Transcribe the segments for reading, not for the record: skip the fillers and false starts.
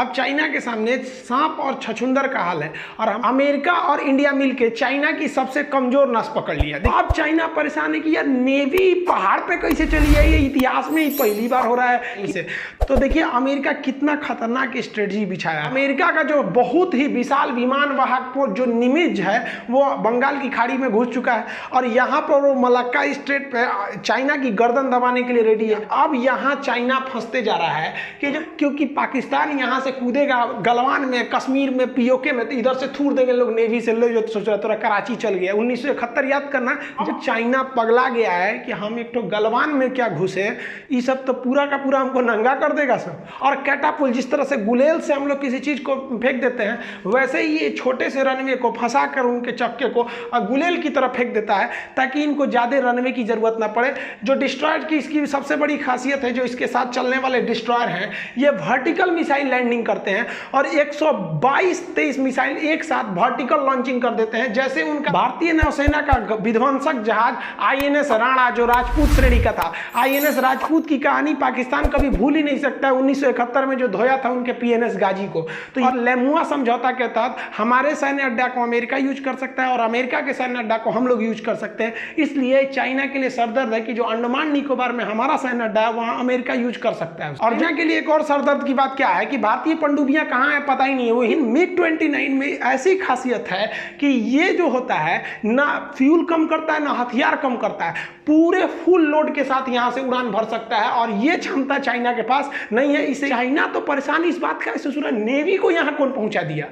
अब चाइना के सामने सांप और छछूंदर का हाल है और अमेरिका और इंडिया मिलके चाइना की सबसे कमजोर नस पकड़ लिया। अब चाइना परेशान है कि यार नेवी पहाड़ पे कैसे चली है, ये इतिहास में ही पहली बार हो रहा है इसे। तो देखिए अमेरिका कितना खतरनाक स्ट्रेटजी बिछाया। अमेरिका का जो बहुत ही विशाल विमान वाहक जो निमिज है वो बंगाल की खाड़ी में घुस चुका है और यहाँ पर वो मलक्का स्ट्रेट पे चाइना की गर्दन दबाने के लिए रेडी है। अब यहाँ चाइना फंसते जा रहा है कि क्योंकि पाकिस्तान यहाँ से कूदेगा गलवान में, कश्मीर में, पीओके में, तो इधर से थूर देंगे लोग नेवी से। लो जो सोच रहा थोड़ा कराची चल गया 1971 याद करना, जब चाइना पगला गया है कि हम एक तो गलवान में क्या घुसे, ये सब तो पूरा का पूरा हमको नंगा कर देगा सब। और कैटापुल जिस तरह से गुलेल से हम लोग किसी चीज को फेंक देते हैं वैसे ही ये छोटे से रनवे को फंसा कर उनके चक्के को गुलेल की तरफ फेंक देता है ताकि इनको ज्यादा रनवे की जरूरत ना पड़े। जो डिस्ट्रॉयर की इसकी सबसे बड़ी खासियत है, जो इसके साथ चलने वाले डिस्ट्रॉयर हैं ये वर्टिकल मिसाइल लैंडिंग करते हैं और 122-23 मिसाइल एक साथ वर्टिकल लॉन्चिंग कर देते हैं। जैसे उनका भारतीय नौसेना का विध्वंसक जहाज आईएनएस राणा जो राजपूत श्रेणी का था, आईएनएस राजपूत की कहानी पाकिस्तान कभी भूल ही नहीं सकता। 1971 में जो धोया था उनके पीएनएस गाजी को। तो लेमुआ समझौता के तहत हमारे सैन्य अड्डा को अमेरिका यूज कर सकता है और अमेरिका के सैन्य अड्डा को हम लोग यूज कर सकते हैं। इसलिए चाइना के लिए सरदर्द है कि जो अंडमान निकोबार में हमारा सैन्य अड्डा है वहां अमेरिका यूज कर सकता है। और चाइना के लिए एक और सरदर्द की बात क्या है कि भारतीय पनडुब्बियां कहां है पता ही नहीं है। वो MiG-29 में ऐसी खासियत है कि ये जो होता है ना फ्यूल कम करता है ना हथियार कम करता है, पूरे फुल लोड के साथ यहां से उड़ान भर सकता है और ये क्षमता चाइना के पास नहीं है। इसे चाइना तो परेशान इस बात का ससुरा नेवी को यहां कौन पहुंचा दिया।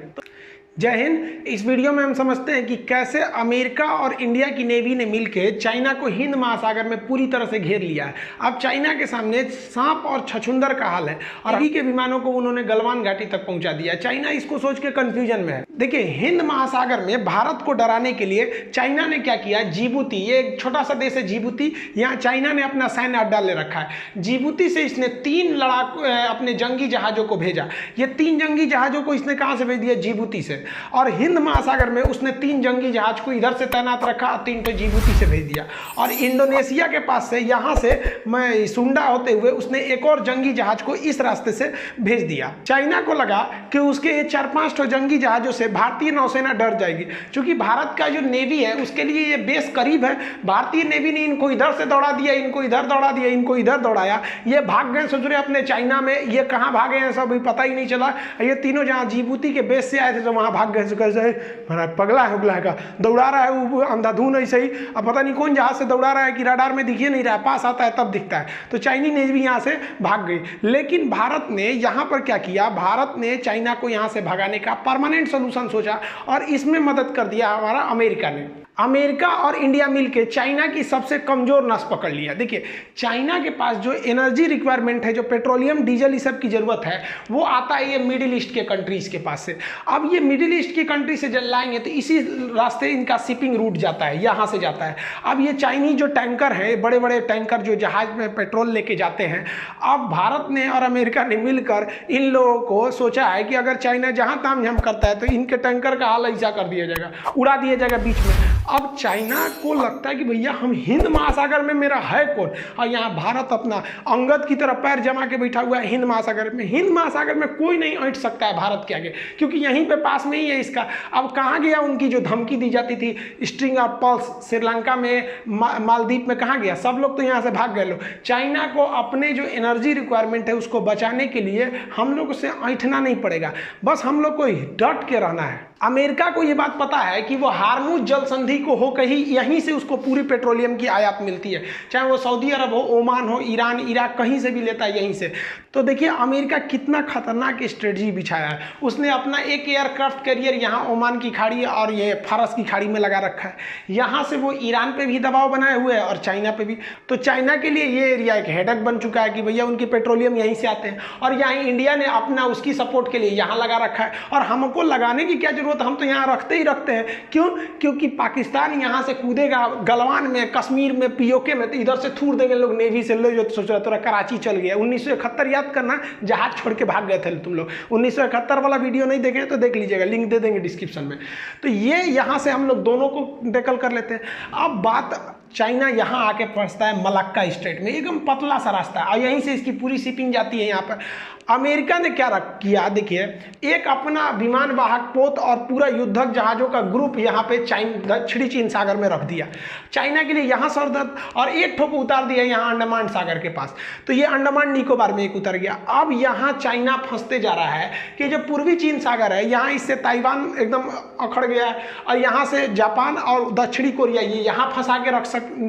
जय हिंद। इस वीडियो में हम समझते हैं कि कैसे अमेरिका और इंडिया की नेवी ने मिलकर चाइना को हिंद महासागर में पूरी तरह से घेर लिया है। अब चाइना के सामने सांप और छछूंदर का हाल है और अभी के विमानों को उन्होंने गलवान घाटी तक पहुंचा दिया। चाइना इसको सोच के कंफ्यूजन में है। देखिए हिंद महासागर में भारत को डराने के लिए चाइना ने क्या किया, जिबूती, ये एक छोटा सा देश है जिबूती, यहाँ चाइना ने अपना सैन्य अड्डा ले रखा है। जिबूती से इसने 3 लड़ाकू अपने जंगी जहाजों को भेजा। ये 3 जंगी जहाजों को इसने कहां से भेज दिया, जिबूती से। और हिंद महासागर में उसने 3 जंगी जहाज को इधर से तैनात रखा और 3 तो जिबूती से भेज दिया। और इंडोनेशिया के पास से यहाँ से सुंडा होते हुए उसने एक और जंगी जहाज को इस रास्ते से भेज दिया। चाइना को लगा कि उसके 4-5 जंगी जहाजों से भारतीय नौसेना डर जाएगी, क्योंकि भारत का जो नेवी है उसके लिए ये बेस करीब है। भारतीय नेवी ने इनको इधर से दौड़ा दिया, इनको इधर दौड़ा दिया, इनको इधर दौड़ाया, ये भाग गए सोच रहे अपने चाइना में। ये कहाँ भागे हैं सब पता ही नहीं चला। ये तीनों जहाँ जिबूती के बेस से आए थे तो वहाँ भाग गए। पगला है उगला का दौड़ा रहा है वो अंधाधुन ऐसे ही। अब पता नहीं कौन जहाज से दौड़ा रहा है कि रडार में दिखिए नहीं रहा है, पास आता है तब दिखता है। तो चाइनीज नेवी यहाँ से भाग गई। लेकिन भारत ने यहाँ पर क्या किया, भारत ने चाइना को यहाँ से भगाने का परमानेंट सोल्यूशन सोचा और इसमें मदद कर दिया हमारा अमेरिका ने। अमेरिका और इंडिया मिलके चाइना की सबसे कमजोर नस पकड़ लिया। देखिए चाइना के पास जो एनर्जी रिक्वायरमेंट है, जो पेट्रोलियम डीजल इस सब की जरूरत है, वो आता है ये मिडिल ईस्ट के कंट्रीज के पास से। अब ये मिडिल ईस्ट की कंट्री से जब लाएंगे तो इसी रास्ते इनका शिपिंग रूट जाता है, यहाँ से जाता है। अब ये चाइनीज जो टैंकर है, बड़े बड़े टैंकर जो जहाज में पेट्रोल लेके जाते हैं, अब भारत ने और अमेरिका ने मिलकर इन लोगों को सोचा है कि अगर चाइना जहाँ ताम झाम करता है तो इनके टैंकर का हाल ऐसा कर दिया जाएगा, उड़ा दिया जाएगा बीच में। अब चाइना को लगता है कि भैया हम हिंद महासागर में मेरा है कौन, और यहाँ भारत अपना अंगद की तरह पैर जमा के बैठा हुआ है हिंद महासागर में। हिंद महासागर में कोई नहीं ऐंठ सकता है भारत के आगे, क्योंकि यहीं पे पास में ही है इसका। अब कहाँ गया उनकी जो धमकी दी जाती थी स्ट्रिंग ऑफ पर्ल्स, श्रीलंका में, मालदीव में, कहाँ गया? सब लोग तो यहाँ से भाग गए लोग। चाइना को अपने जो एनर्जी रिक्वायरमेंट है उसको बचाने के लिए हम लोग से ऐंठना नहीं पड़ेगा, बस हम लोग को डट के रहना है। अमेरिका को ये बात पता है कि वो हार्मुज जल संधि को हो कहीं यहीं से उसको पूरी पेट्रोलियम की आयात मिलती है, चाहे वो सऊदी अरब हो, ओमान हो, ईरान, इराक, कहीं से भी लेता है यहीं से। तो देखिए अमेरिका कितना खतरनाक स्ट्रेटजी बिछाया है। उसने अपना एक एयरक्राफ्ट कैरियर यहाँ ओमान की खाड़ी और ये फारस की खाड़ी में लगा रखा है। यहाँ से वो ईरान पे भी दबाव बनाए हुए है और चाइना पे भी। तो चाइना के लिए ये एरिया एक हेडक बन चुका है कि भैया उनकी पेट्रोलियम यहीं से आते हैं। और यहाँ इंडिया ने अपना उसकी सपोर्ट के लिए यहाँ लगा रखा है, और हमको लगाने की क्या जरूरत, हम तो यहाँ रखते ही रखते हैं। क्यों? क्योंकि पाकिस्तान यहाँ से कूदेगा गलवान में, कश्मीर में, पीओके में, तो इधर से थूर देंगे लोग नेवी से। लो जो सोच रहा थोड़ा कराची चल गया 1971 याद करना, जहाज छोड़ के भाग गए थे तुम लोग। 1971 वाला वीडियो नहीं देखे तो देख लीजिएगा, लिंक दे देंगे डिस्क्रिप्शन में। तो ये यहाँ से हम लोग दोनों को टैकल कर लेते हैं। अब बात चाइना यहाँ आके फंसता है मलक्का स्ट्रेट में, एकदम पतला सा रास्ता है और यहीं से इसकी पूरी शिपिंग जाती है यहाँ पर। अमेरिका ने क्या किया, देखिए एक अपना विमान वाहक पोत और पूरा युद्धक जहाजों का ग्रुप यहाँ पे दक्षिणी चीन सागर में रख दिया चाइना के लिए, यहाँ सरदर्द, और एक ठोप उतार दिया यहाँ अंडमान सागर के पास। तो ये अंडमान निकोबार में एक उतर गया। अब यहाँ चाइना फंसते जा रहा है कि जो पूर्वी चीन सागर है यहाँ इससे ताइवान एकदम अखड़ गया है, और यहाँ से जापान और दक्षिणी कोरिया ये यहाँ फंसा के रख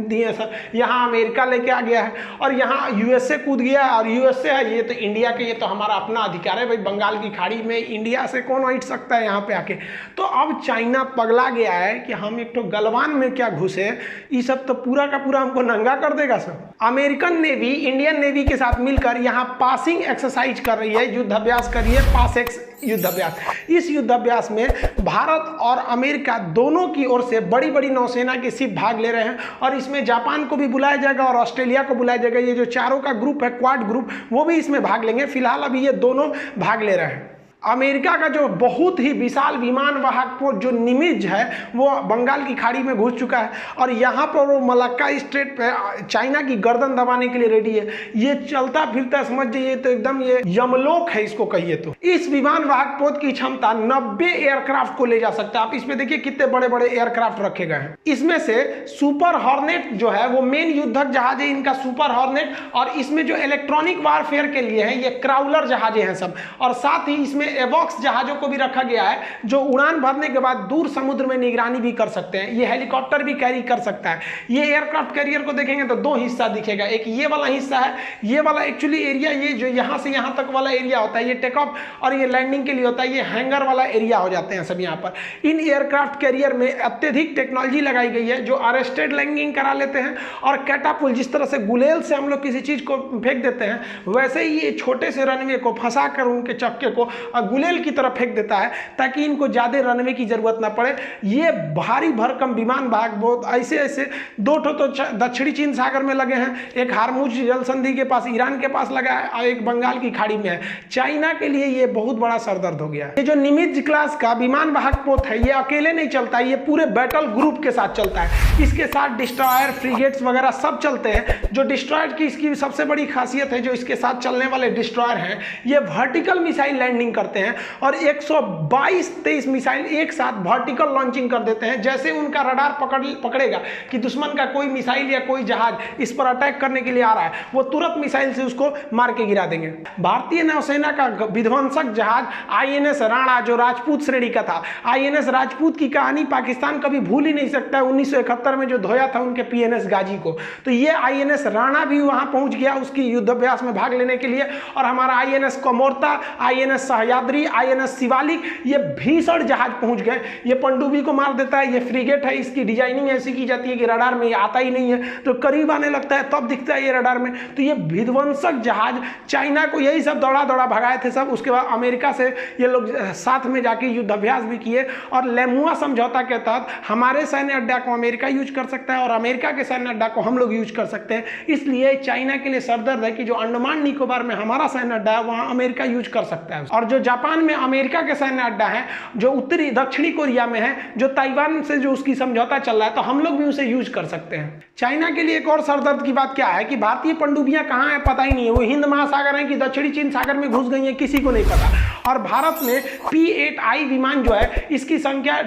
दिए सर, यहाँ अमेरिका लेके आ गया है, और यहाँ यूएसए कूद गया है, और यूएसए है ये तो इंडिया के, ये तो हमारा अपना अधिकार है भाई, बंगाल की खाड़ी में इंडिया से कौन हिट सकता है यहाँ पे आके। तो अब चाइना पगला गया है कि हम एक तो गलवान में क्या घुसे, ये सब तो पूरा का पूरा हमको नंगा कर देगा sir. American navy Indian navy के साथ मिलकर यहाँ पासिंग एक्सरसाइज कर रही है, युद्धाभ्यास कर रही है, पासेक्स युद्धाभ्यास। इस युद्धाभ्यास में भारत और अमेरिका दोनों की ओर से बड़ी बड़ी नौसेना के शिप भाग ले रहे हैं, और इसमें जापान को भी बुलाया जाएगा और ऑस्ट्रेलिया को बुलाया जाएगा। ये जो चारों का ग्रुप है, क्वाड ग्रुप, वो भी इसमें भाग लेंगे। फिलहाल अभी ये दोनों भाग ले रहे हैं। अमेरिका का जो बहुत ही विशाल विमान वाहक पोत जो निमित्ज है वो बंगाल की खाड़ी में घुस चुका है, और यहाँ पर वो मलक्का स्ट्रेट पे चाइना की गर्दन दबाने के लिए रेडी है। ये चलता फिरता समझ जाइए तो एकदम ये यमलोक है इसको कहिए तो। इस विमान वाहक पोत की क्षमता 90 एयरक्राफ्ट को ले जा सकता है। आप इसमें देखिए कितने बड़े बड़े एयरक्राफ्ट रखे गए हैं। इसमें से सुपर हॉर्नेट जो है वो मेन युद्धक जहाज है इनका, सुपर हॉर्नेट, और इसमें जो इलेक्ट्रॉनिक वारफेयर के लिए है ये क्राउलर जहाजें हैं सब, और साथ ही इसमें एवॉक्स जहाजों को भी रखा गया है जो उड़ान भरने के बाद दूर समुद्र में निगरानी भी कर सकते हैं। ये हेलीकॉप्टर भी कैरी कर सकता है। ये एयरक्राफ्ट कैरियर को देखेंगे तो दो हिस्सा दिखेगा, एक ये वाला हिस्सा है, ये वाला एक्चुअली एरिया, ये जो यहाँ से यहाँ तक वाला एरिया होता है ये टेक ऑफ और ये लैंडिंग के लिए होता है, ये हैंगर वाला एरिया हो जाते हैं सब यहाँ पर। इन एयरक्राफ्ट कैरियर में अत्यधिक टेक्नोलॉजी लगाई गई है जो अरेस्टेड लैंडिंग करा लेते हैं, और कैटापुल जिस तरह से गुलेल से हम लोग किसी चीज को फेंक देते हैं वैसे ही ये छोटे से रनवे को फंसा कर उनके चक्के को गुलेल की तरफ फेंक देता है ताकि इनको ज्यादा रनवे की जरूरत ना पड़े। ये भारी भरकम विमान भाग बहुत ऐसे ऐसे दो ठो तो दक्षिणी चीन सागर में लगे हैं, एक हार्मुज जल संधि के पास ईरान के पास लगा है, और एक बंगाल की खाड़ी में है। चाइना के लिए ये बहुत बड़ा सरदर्द हो गया है। ये जो निमित्ज क्लास का विमान वाहक पोत है ये अकेले नहीं चलता, ये पूरे बैटल ग्रुप के साथ चलता है। इसके साथ डिस्ट्रॉयर, फ्रिगेट्स वगैरह सब चलते हैं। जो डिस्ट्रॉयर की इसकी सबसे बड़ी खासियत है, जो इसके साथ चलने वाले डिस्ट्रॉयर हैं ये वर्टिकल मिसाइल लैंडिंग करते हैं, और 122-23 मिसाइल एक साथ वर्टिकल लॉन्चिंग कर देते हैं। जैसे उनका रडार पकड़ेगा कि दुश्मन का कोई मिसाइल या कोई जहाज इस पर अटैक करने के लिए आ रहा है, वो तुरंत मिसाइल से उसको मार के गिरा देंगे। भारतीय नौसेना का विध्वंसक जहाज आईएनएस राणा जो राजपूत श्रेणी का था, आईएनएस राजपूत की कहानी पाकिस्तान कभी भूल ही नहीं सकता, 1971 में जो धोया था उनके पीएनएस गाजी को। तो ये आईएनएस राणा भी वहां पहुंच गया उसकी युद्धाभ्यास में भाग लेने के लिए, और हमारा INS Kamorta, INS Sahyadri, INS Shivalik, ये भीषण जहाज पहुंच गए। ये पनडुब्बी को मार देता है। ये फ्रिगेट है, इसकी डिजाइनिंग ऐसी की जाती है कि रडार में आता ही नहीं है, तो करीब आने लगता है तब दिखता है ये रडार में। तो ये विध्वंसक जहाज चाइना को यही सब दौड़ा दौड़ा भगाए थे सब। उसके बाद अमेरिका से ये लोग साथ में जाके युद्धाभ्यास भी किए, और लेमुआ समझौता के तहत हमारे सैन्य अड्डा को अमेरिका यूज कर सकता है और अमेरिका के सैन्य अड्डा को हम लोग यूज कर सकते हैं। इसलिए चाइना के लिए सरदर्द है कि जो अंडमान निकोबार में हमारा सैन्य अड्डा है वहां अमेरिका यूज कर सकता है, और जो जापान में अमेरिका के सैन्य अड्डा है, जो उत्तरी दक्षिणी कोरिया में है, जो ताइवान से जो उसकी समझौता चल रहा है, तो हम लोग भी उसे यूज कर सकते हैं। चाइना के लिए एक और सरदर्द की बात क्या है कि भारतीय पनडुब्बियां कहां है पता ही नहीं है, वो हिंद महासागर है कि दक्षिणी चीन सागर में घुस गई है किसी को नहीं पता। और भारत ने P-8I विमान जो है इसकी संख्या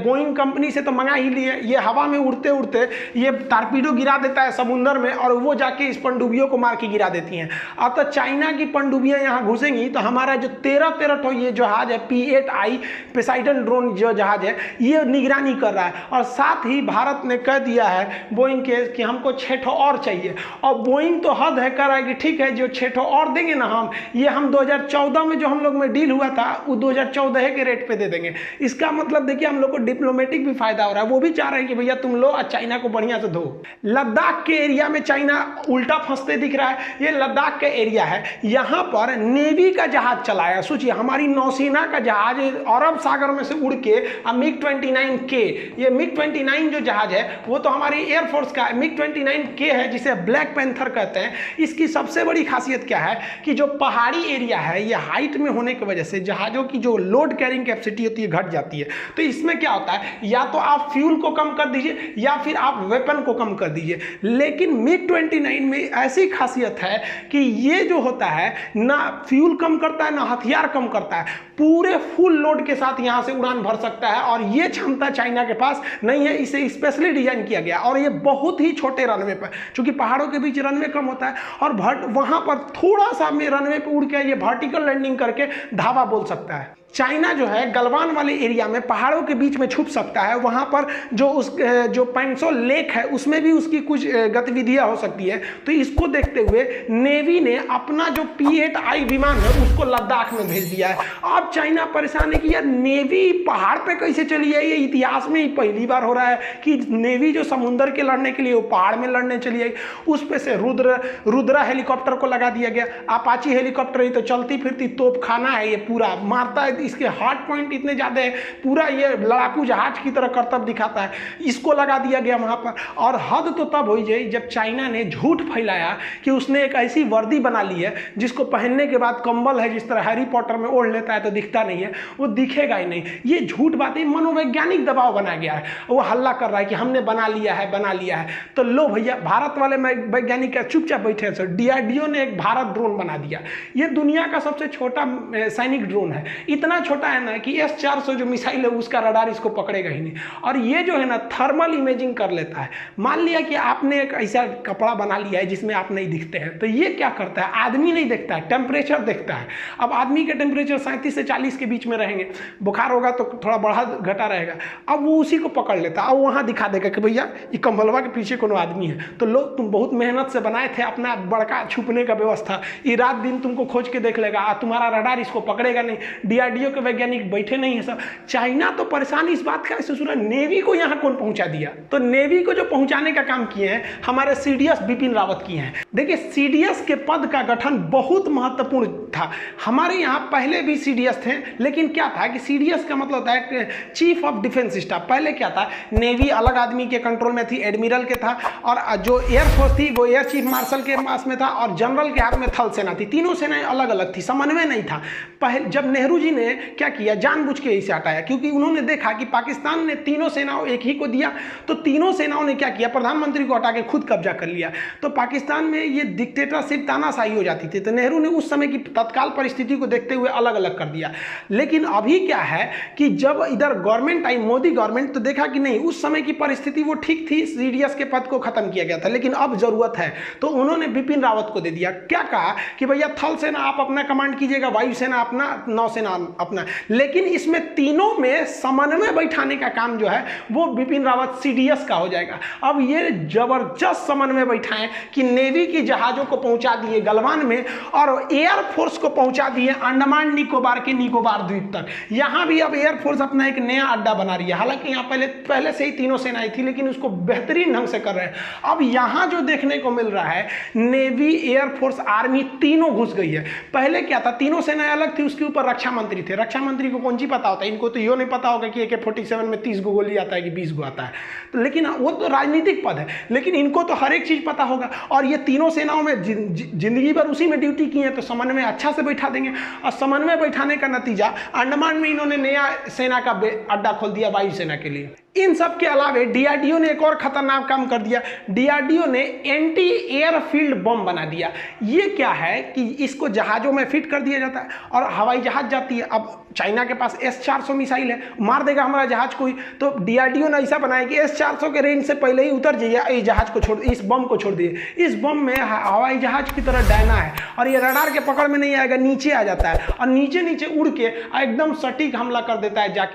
बोइंग कंपनी से तो मंगा ही ली है। ये हवा में उड़ते उड़ते ये टारपीडो गिरा देता है समुद्र में, और वो जाके इस पनडुब्बियों को मार के गिरा देती हैं। अब तो चाइना की पनडुब्बियां यहाँ घुसेंगी तो हमारा जो 13 ठो ये जहाज है P-8I पोसेइडन ड्रोन जो जहाज है ये निगरानी कर रहा है, और साथ ही भारत ने कह दिया है बोइंग के कि हमको 6 ठो और चाहिए। और बोइंग तो हद है कर रहा है कि ठीक है जो 6 ठो और देंगे ना हम 2014 में जो हम लोग में डील हुआ था वो 2014 के रेट पे दे देंगे। इसका मतलब देखिए हम लोग को डिप्लोमेटिक भी फायदा हो रहा है। वो भी चाह रहे हैं कि भैया तुम लो और चाइना को बढ़िया से धो। लद्दाख के एरिया में चाइना उल्टा फंसते दिख रहा है। ये लद्दाख का एरिया है, यहाँ पर नेवी का जहाज चलाया। सोचिए हमारी नौसेना का जहाज अरब सागर में से उड़ के मिग 29K, ये मिग 29 जो जहाज है वो तो हमारी एयरफोर्स का मिग 29K है, जिसे ब्लैक पैंथर कहते हैं। इसकी सबसे बड़ी खासियत क्या है कि जो पहाड़ी एरिया है ये हाइट में होने की वजह से जहाज़ों की जो लोड कैरिंग कैपेसिटी होती है घट जाती है। तो इसमें क्या होता है, या तो आप फ्यूल को कम कर दीजिए या फिर आप वेपन को कम कर दीजिए। लेकिन मिग 29 में ऐसी खासियत है कि ये जो होता है ना फ्यूल कम करता है ना हथियार कम करता है, पूरे फुल लोड के साथ यहां से उड़ान भर सकता है। और ये क्षमता चाइना के पास नहीं है, इसे स्पेशली डिजाइन किया गया। और ये बहुत ही छोटे रनवे पर, क्योंकि पहाड़ों के बीच रनवे कम होता है और वहां पर थोड़ा सा में रनवे पे उड़ के ये वर्टिकल लैंडिंग करके धावा बोल सकता है। चाइना जो है गलवान वाले एरिया में पहाड़ों के बीच में छुप सकता है, वहाँ पर जो पैंसो लेक है उसमें भी उसकी कुछ गतिविधियाँ हो सकती है। तो इसको देखते हुए नेवी ने अपना जो P-8I विमान है उसको लद्दाख में भेज दिया है। अब चाइना परेशान है कि यार नेवी पहाड़ पे कैसे चली आई, ये इतिहास में ही पहली बार हो रहा है कि नेवी जो समुद्र के लड़ने के लिए वो पहाड़ में लड़ने चली आई। उस पे से रुद्रा हेलीकॉप्टर को लगा दिया गया। अपाची हेलीकॉप्टर ही तो चलती फिरती तोपखाना है, ये पूरा मारता है, इसके हार्ड पॉइंट इतने ज़्यादा है, पूरा ये लड़ाकू जहाज की तरह करतब दिखाता है, इसको लगा दिया गया वहाँ पर। और हद तो तब हुई जाए जब चाइना ने झूठ फैलाया कि उसने एक ऐसी वर्दी बना ली है जिसको पहनने के बाद कंबल है जिस तरह हैरी पॉटर में ओढ़ लेता है तो दिखता नहीं है, वो दिखेगा ही नहीं। ये झूठ बातें, मनोवैज्ञानिक दबाव बनाया गया है। वो हल्ला कर रहा है कि हमने बना लिया है। तो लो भैया, भारत वाले वैज्ञानिक चुपचाप बैठे हैं। DRDO ने एक भारत ड्रोन बना दिया। ये दुनिया का सबसे छोटा सैनिक ड्रोन है, इतना छोटा है ना कि S-400 जो मिसाइल है उसका रडार इसको पकड़ेगा ही नहीं। और ये जो है ना थर्मल इमेजिंग कर लेता है। मान लिया कि आपने एक ऐसा कपड़ा बना लिया है जिसमें आप नहीं दिखते हैं, तो ये क्या करता है, आदमी नहीं देखता है, टेम्परेचर देखता है। अब आदमी के टेम्परेचर 37 से 40 के बीच में रहेंगे, बुखार होगा तो थोड़ा बढ़ा घटा रहेगा, अब वो उसी को पकड़ लेता है, अब वहाँ दिखा देगा कि भैया ये कंबलवा के पीछे कोनो आदमी है। तो लोग तुम बहुत मेहनत से बनाए थे अपना बड़का छुपने का व्यवस्था, ये रात दिन तुमको खोज के देख लेगा, तुम्हारा रडार इसको पकड़ेगा नहीं। DRDO के वैज्ञानिक बैठे नहीं है सब। चाइना तो परेशान इस बात का, सुना नेवी को यहाँ कौन पहुंचा दिया, तो नेवी को जो पहुंचाने का काम किए हैं हमारे CDS बिपिन रावत किए हैं। देखिए CDS के पद का गठन बहुत महत्वपूर्ण था। हमारे यहाँ पहले भी CDS थे, लेकिन क्या था कि CDS का मतलब होता है चीफ ऑफ डिफेंस स्टाफ। पहले क्या था, नेवी अलग आदमी के कंट्रोल में थी, एडमिरल के था, और जो एयरफोर्स थी वो एयर चीफ मार्शल के पास में था, और जनरल के हाथ में थल सेना थी। तीनों सेनाएं अलग अलग थी, समन्वय नहीं था। पहले जब नेहरू जी ने क्या किया, जानबूझ के इसे हटाया, क्योंकि उन्होंने देखा कि पाकिस्तान ने तीनों सेनाओं एक ही को दिया, तो तीनों सेनाओं ने क्या किया, प्रधानमंत्री को हटा के खुद कब्जा कर लिया। तो पाकिस्तान में ये डिक्टेटरशिप तानाशाही हो जाती थी। तो नेहरू ने उस समय की तत्काल परिस्थिति को देखते हुए अलग अलग कर दिया। लेकिन अभी क्या है कि जब इधर गवर्नमेंट आई, मोदी गवर्नमेंट, तो देखा कि नहीं, उस समय की परिस्थिति वो ठीक थी, CDS के पद को खत्म किया गया था, लेकिन अब जरूरत है, तो उन्होंने बिपिन रावत को दे दिया। क्या कहा कि भैया थल सेना आप अपना कमांड कीजिएगा, वायुसेना अपना, नौसेना अपना, लेकिन इसमें तीनों में समन्वय बैठाने का काम जो है वो बिपिन रावत CDS का हो जाएगा। अब ये जबरदस्त समन्वय बैठाएं कि नेवी की जहाजों को पहुंचा दिए गलवान में और एयरफोर्स को पहुंचा दिए अंडमान निकोबार के निकोबार द्वीप तक। यहां भी अब एयरफोर्स अपना एक नया अड्डा बना रही है। हालांकि यहाँ पहले से ही तीनों सेनाएं थी, लेकिन उसको बेहतरीन ढंग से कर रहे हैं। अब यहां जो देखने को मिल रहा है, नेवी, एयरफोर्स, आर्मी तीनों घुस गई है। पहले क्या था, तीनों सेनाएं अलग थी, उसके ऊपर रक्षा मंत्री थे। रक्षा मंत्री को कौन सी पता होता है, इनको तो ये नहीं पता होगा कि AK-47 में 30 गोली आता है कि 20 गो आता है। तो लेकिन वो तो राजनीतिक पद है, लेकिन इनको तो हर एक चीज पता होगा। और ये तीनों सेनाओं में जिंदगी भर उसी में ड्यूटी की है, तो समन्वय अच्छा से बैठा देंगे। और समन्वय बैठाने का नतीजा, अंडमान में इन्होंने नया सेना का अड्डा खोल दिया वायुसेना के लिए। इन सब के अलावे DRDO ने एक और खतरनाक काम कर दिया। DRDO ने एंटी एयरफील्ड बम बना दिया। ये क्या है कि इसको जहाज़ों में फिट कर दिया जाता है और हवाई जहाज जाती है। अब चाइना के पास S-400 मिसाइल है, मार देगा हमारा जहाज कोई, तो DRDO ने ऐसा बनाया कि S-400 के रेंज से पहले ही उतर जाइए, इस जहाज को छोड़, इस बम को छोड़ दिए। इस बम में हवाई जहाज की तरह डायना है और ये रडार के पकड़ में नहीं आएगा, नीचे आ जाता है और नीचे नीचे उड़ के एकदम सटीक हमला कर देता है जाके